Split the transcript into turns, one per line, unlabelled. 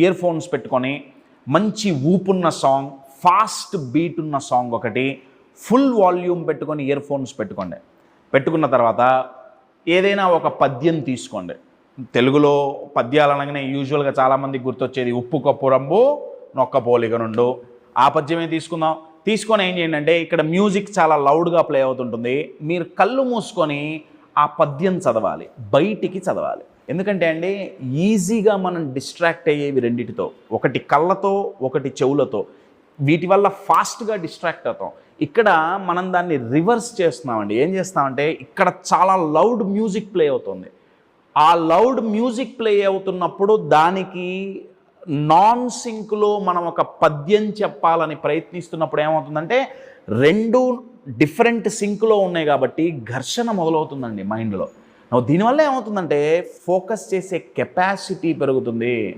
Ear phones పెట్టుకొని మంచి ఊపున్న song, fast beat ఉన్న సాంగ్ ఒకటి ఫుల్ వాల్యూమ్ పెట్టుకొని ఇయర్ ఫోన్స్ పెట్టుకోండి. పెట్టుకున్న తర్వాత ఏదైనా ఒక పద్యం తీసుకోండి. తెలుగులో పద్యాలు అనగానే యూజువల్గా చాలామందికి గుర్తొచ్చేది ఉప్పు కప్పు రంబు నొక్క పోలిక నుండు. ఆ పద్యమే తీసుకుందాం. తీసుకొని ఏం చేయండి అంటే, ఇక్కడ మ్యూజిక్ చాలా లౌడ్గా ప్లే అవుతుంటుంది. మీరు కళ్ళు మూసుకొని ఆ పద్యం చదవాలి, బయటికి చదవాలి. ఎందుకంటే అండి, ఈజీగా మనం డిస్ట్రాక్ట్ అయ్యేవి రెండిటితో, ఒకటి కళ్ళతో, ఒకటి చెవులతో. వీటి వల్ల ఫాస్ట్గా డిస్ట్రాక్ట్ అవుతాం. ఇక్కడ మనం దాన్ని రివర్స్ చేస్తున్నామండి. ఏం చేస్తామంటే, ఇక్కడ చాలా లౌడ్ మ్యూజిక్ ప్లే అవుతుంది. ఆ లౌడ్ మ్యూజిక్ ప్లే అవుతున్నప్పుడు దానికి నాన్ సింక్లో మనం ఒక పద్యం చెప్పాలని ప్రయత్నిస్తున్నప్పుడు ఏమవుతుందంటే, రెండు డిఫరెంట్ సింక్లో ఉన్నాయి కాబట్టి ఘర్షణ మొదలవుతుందండి మైండ్లో. దీనివల్ల ఏమవుతుందంటే, ఫోకస్ చేసే కెపాసిటీ పెరుగుతుంది.